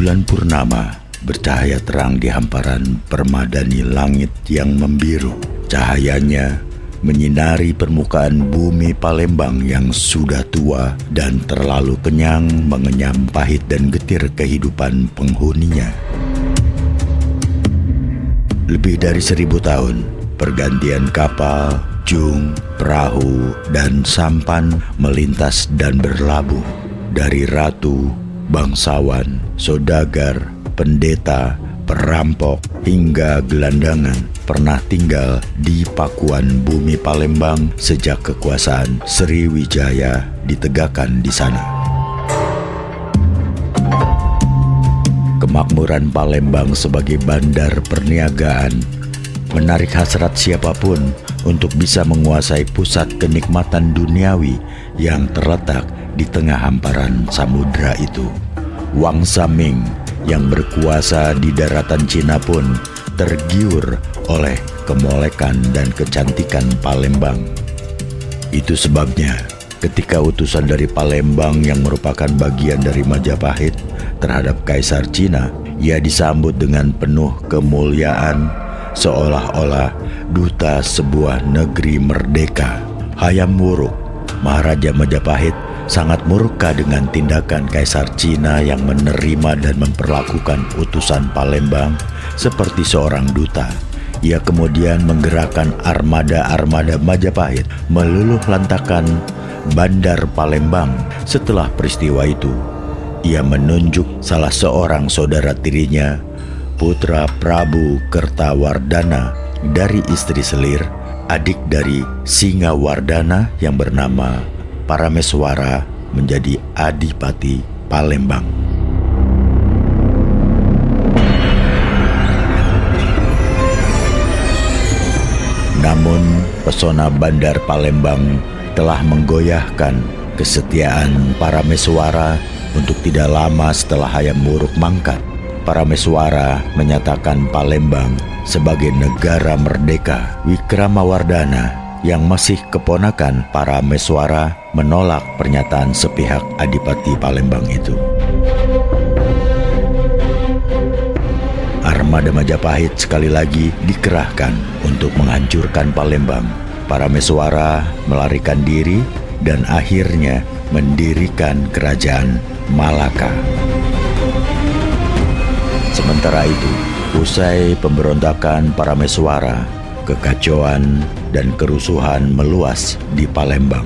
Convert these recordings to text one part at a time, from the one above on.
Bulan purnama bercahaya terang di hamparan permadani langit yang membiru. Cahayanya menyinari permukaan bumi Palembang yang sudah tua dan terlalu kenyang mengenyam pahit dan getir kehidupan penghuninya. Lebih dari 1000 tahun, pergantian kapal, jung, perahu, dan sampan melintas dan berlabuh. Dari ratu, bangsawan, saudagar, pendeta, perampok, hingga gelandangan pernah tinggal di pakuan bumi Palembang sejak kekuasaan Sriwijaya ditegakkan di sana. Kemakmuran Palembang sebagai bandar perniagaan menarik hasrat siapapun untuk bisa menguasai pusat kenikmatan duniawi yang terletak di tengah hamparan samudra itu. Wangsa Ming yang berkuasa di daratan Cina pun tergiur oleh kemolekan dan kecantikan Palembang. Itu sebabnya ketika utusan dari Palembang yang merupakan bagian dari Majapahit terhadap Kaisar Cina, ia disambut dengan penuh kemuliaan seolah-olah duta sebuah negeri merdeka. Hayam Wuruk, Maharaja Majapahit, sangat murka dengan tindakan Kaisar Cina yang menerima dan memperlakukan utusan Palembang seperti seorang duta. Ia kemudian menggerakkan armada-armada Majapahit meluluh lantakan bandar Palembang. Setelah peristiwa itu, ia menunjuk salah seorang saudara tirinya, putra Prabu Kertawardhana dari istri Selir, adik dari Singawardhana yang bernama Parameswara, menjadi Adipati Palembang. Namun, pesona bandar Palembang telah menggoyahkan kesetiaan Parameswara untuk tidak lama setelah Hayam Wuruk mangkat. Parameswara menyatakan Palembang sebagai negara merdeka. Wikramawardhana yang masih keponakan Parameswara menolak pernyataan sepihak Adipati Palembang itu. Armada Majapahit sekali lagi dikerahkan untuk menghancurkan Palembang. Parameswara melarikan diri dan akhirnya mendirikan kerajaan Malaka. Sementara itu, usai pemberontakan Parameswara, kekacauan dan kerusuhan meluas di Palembang.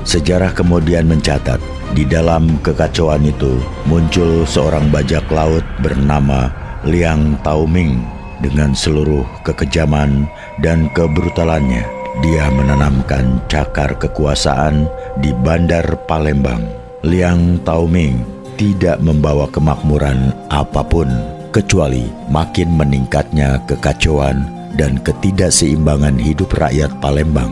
Sejarah kemudian mencatat, di dalam kekacauan itu muncul seorang bajak laut bernama Liang Taoming. Dengan seluruh kekejaman dan kebrutalannya, dia menanamkan cakar kekuasaan di bandar Palembang. Liang Taoming tidak membawa kemakmuran apapun, kecuali makin meningkatnya kekacauan dan ketidakseimbangan hidup rakyat Palembang.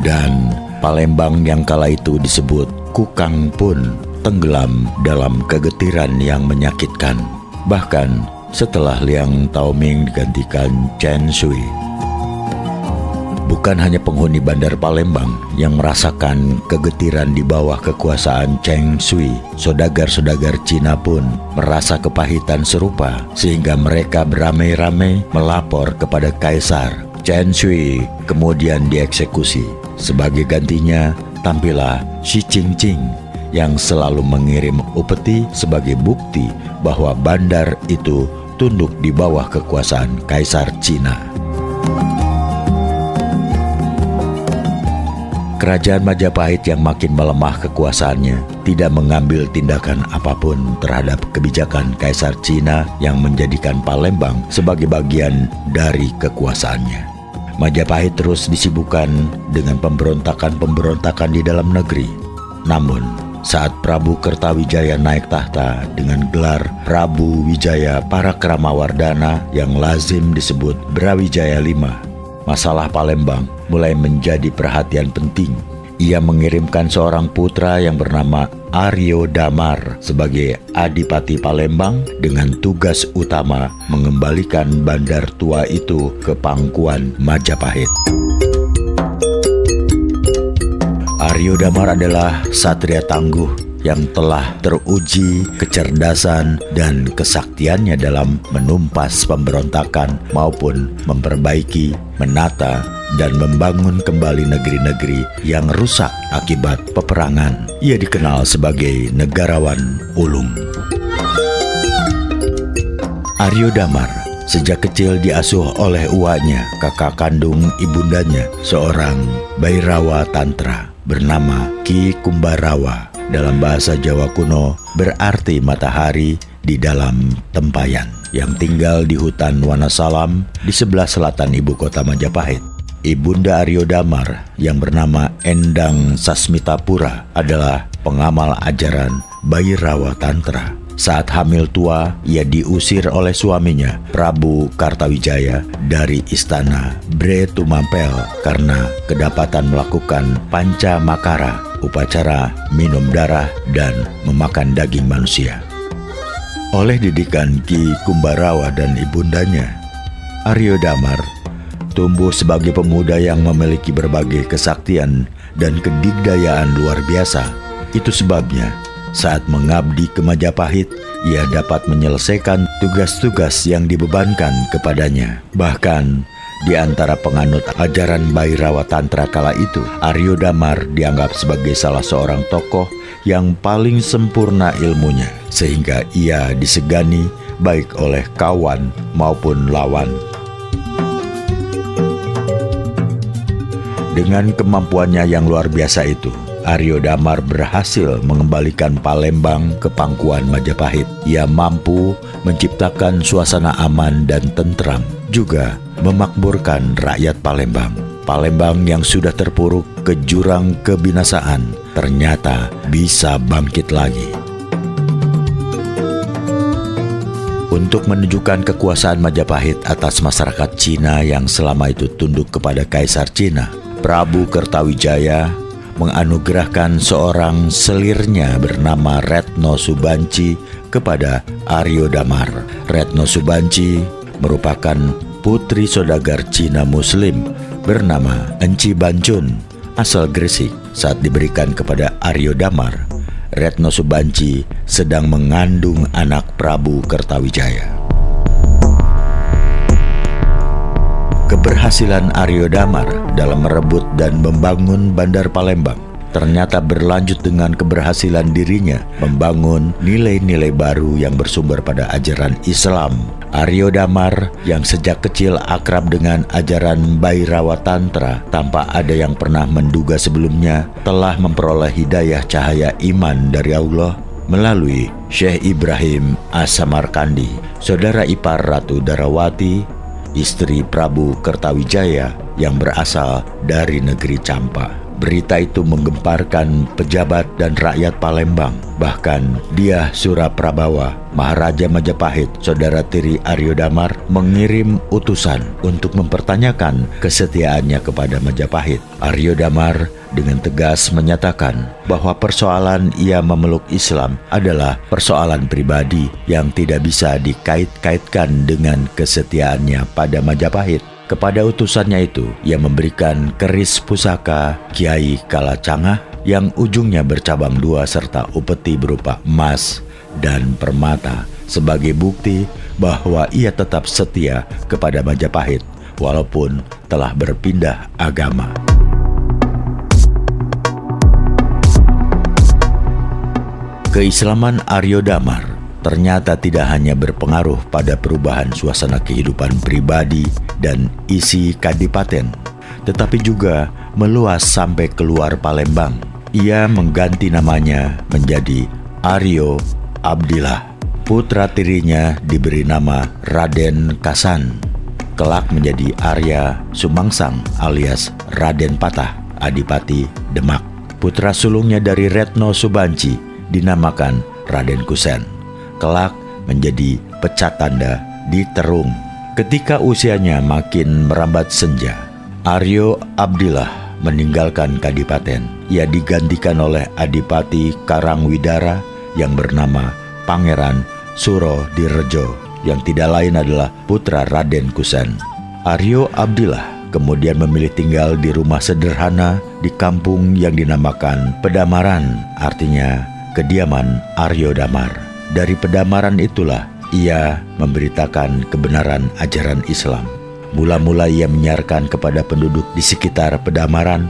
Dan Palembang yang kala itu disebut Kukang pun tenggelam dalam kegetiran yang menyakitkan, bahkan setelah Liang Taoming digantikan Chen Shui. Bukan hanya penghuni bandar Palembang yang merasakan kegetiran di bawah kekuasaan Cheng Shui, saudagar-saudagar Cina pun merasa kepahitan serupa, sehingga mereka beramai-ramai melapor kepada Kaisar. Chen Shui kemudian dieksekusi. Sebagai gantinya, tampillah Xi Jinping yang selalu mengirim upeti sebagai bukti bahwa bandar itu tunduk di bawah kekuasaan Kaisar Cina. Kerajaan Majapahit yang makin melemah kekuasaannya tidak mengambil tindakan apapun terhadap kebijakan Kaisar Cina yang menjadikan Palembang sebagai bagian dari kekuasaannya. Majapahit terus disibukkan dengan pemberontakan-pemberontakan di dalam negeri. Namun, saat Prabu Kertawijaya naik tahta dengan gelar Prabu Wijaya Parakramawardhana yang lazim disebut Brawijaya V, masalah Palembang mulai menjadi perhatian penting. Ia mengirimkan seorang putra yang bernama Aryo Damar sebagai Adipati Palembang dengan tugas utama mengembalikan bandar tua itu ke pangkuan Majapahit. Aryo Damar adalah satria tangguh yang telah teruji kecerdasan dan kesaktiannya dalam menumpas pemberontakan maupun memperbaiki, menata, dan membangun kembali negeri-negeri yang rusak akibat peperangan. Ia dikenal sebagai negarawan ulung. Aryo Damar sejak kecil diasuh oleh uaknya, kakak kandung ibundanya, seorang Bhairawa Tantra bernama Ki Kumbarawa. Dalam bahasa Jawa kuno berarti matahari di dalam tempayan, yang tinggal di hutan Wanasalam di sebelah selatan ibu kota Majapahit. Ibunda Aryo Damar yang bernama Endang Sasmitapura adalah pengamal ajaran Bhairawa Tantra. Saat hamil tua, ia diusir oleh suaminya, Prabu Kartawijaya, dari istana Bretumampel karena kedapatan melakukan panca makara, upacara minum darah dan memakan daging manusia. Oleh didikan Ki Kumbarawa dan ibundanya, Aryo Damar tumbuh sebagai pemuda yang memiliki berbagai kesaktian dan kedigdayaan luar biasa. Itu sebabnya saat mengabdi ke Majapahit, ia dapat menyelesaikan tugas-tugas yang dibebankan kepadanya. Bahkan di antara penganut ajaran Bhairawa Tantra kala itu, Aryo Damar dianggap sebagai salah seorang tokoh yang paling sempurna ilmunya, sehingga ia disegani baik oleh kawan maupun lawan. Dengan kemampuannya yang luar biasa itu, Aryo Damar berhasil mengembalikan Palembang ke pangkuan Majapahit. Ia mampu menciptakan suasana aman dan tentram, juga memakmurkan rakyat Palembang. Palembang yang sudah terpuruk ke jurang kebinasaan ternyata bisa bangkit lagi. Untuk menunjukkan kekuasaan Majapahit atas masyarakat Cina yang selama itu tunduk kepada Kaisar Cina, Prabu Kertawijaya menganugerahkan seorang selirnya bernama Retno Subanci kepada Aryo Damar. Retno Subanci merupakan putri saudagar Cina Muslim bernama Enci Bancun, asal Gresik. Saat diberikan kepada Aryo Damar, Retno Subanci sedang mengandung anak Prabu Kertawijaya. Keberhasilan Aryo Damar dalam merebut dan membangun Bandar Palembang ternyata berlanjut dengan keberhasilan dirinya membangun nilai-nilai baru yang bersumber pada ajaran Islam. Aryo Damar yang sejak kecil akrab dengan ajaran Bhairawa Tantra tanpa ada yang pernah menduga sebelumnya telah memperoleh hidayah cahaya iman dari Allah melalui Syekh Ibrahim As-Samarkandi, saudara ipar Ratu Darawati, istri Prabu Kertawijaya yang berasal dari negeri Campa. Berita itu menggemparkan pejabat dan rakyat Palembang. Bahkan Dyah Suraprabawa, Maharaja Majapahit, saudara tiri Aryo Damar, mengirim utusan untuk mempertanyakan kesetiaannya kepada Majapahit. Aryo Damar dengan tegas menyatakan bahwa persoalan ia memeluk Islam adalah persoalan pribadi yang tidak bisa dikait-kaitkan dengan kesetiaannya pada Majapahit. Kepada utusannya itu, ia memberikan keris pusaka Kiai Kalacangah yang ujungnya bercabang dua serta upeti berupa emas dan permata sebagai bukti bahwa ia tetap setia kepada Majapahit walaupun telah berpindah agama. Keislaman Aryo Damar ternyata tidak hanya berpengaruh pada perubahan suasana kehidupan pribadi dan isi kadipaten, tetapi juga meluas sampai keluar Palembang. Ia mengganti namanya menjadi Aryo Abdillah. Putra tirinya diberi nama Raden Kasan, kelak menjadi Arya Sumangsang alias Raden Patah, Adipati Demak. Putra sulungnya dari Retno Subanci dinamakan Raden Kusen, kelak menjadi pecat tanda di Terung. Ketika usianya makin merambat senja, Aryo Abdillah meninggalkan kadipaten. Ia digantikan oleh Adipati Karangwidara yang bernama Pangeran Surodirejo, yang tidak lain adalah putra Raden Kusen. Aryo Abdillah kemudian memilih tinggal di rumah sederhana di kampung yang dinamakan Pedamaran, artinya kediaman Aryo Damar. Dari Pedamaran itulah ia memberitakan kebenaran ajaran Islam. Mula-mula ia menyiarkan kepada penduduk di sekitar Pedamaran.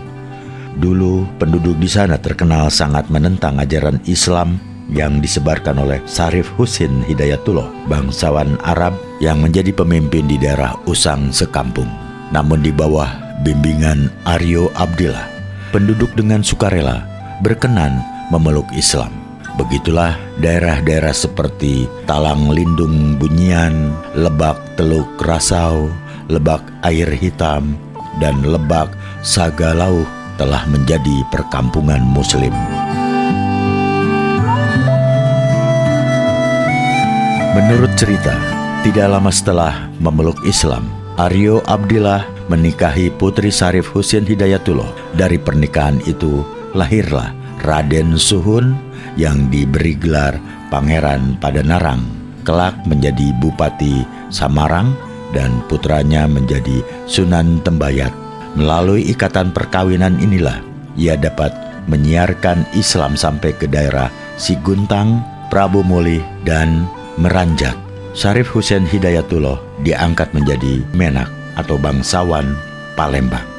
Dulu penduduk di sana terkenal sangat menentang ajaran Islam yang disebarkan oleh Syarif Husin Hidayatullah, bangsawan Arab yang menjadi pemimpin di daerah Usang sekampung. Namun di bawah bimbingan Aryo Abdillah, penduduk dengan sukarela berkenan memeluk Islam. Begitulah daerah-daerah seperti Talang Lindung Bunyian, Lebak Teluk Rasau, Lebak Air Hitam, dan Lebak Sagalauh telah menjadi perkampungan Muslim. Menurut cerita, tidak lama setelah memeluk Islam, Aryo Abdillah menikahi putri Syarif Husin Hidayatullah. Dari pernikahan itu lahirlah Raden Suhun yang diberi gelar Pangeran Padanarang, kelak menjadi Bupati Samarang, dan putranya menjadi Sunan Tembayat. Melalui ikatan perkawinan inilah ia dapat menyiarkan Islam sampai ke daerah Siguntang, Prabu Mulih, dan Meranjak. Syarif Husin Hidayatullah diangkat menjadi Menak atau bangsawan Palembang.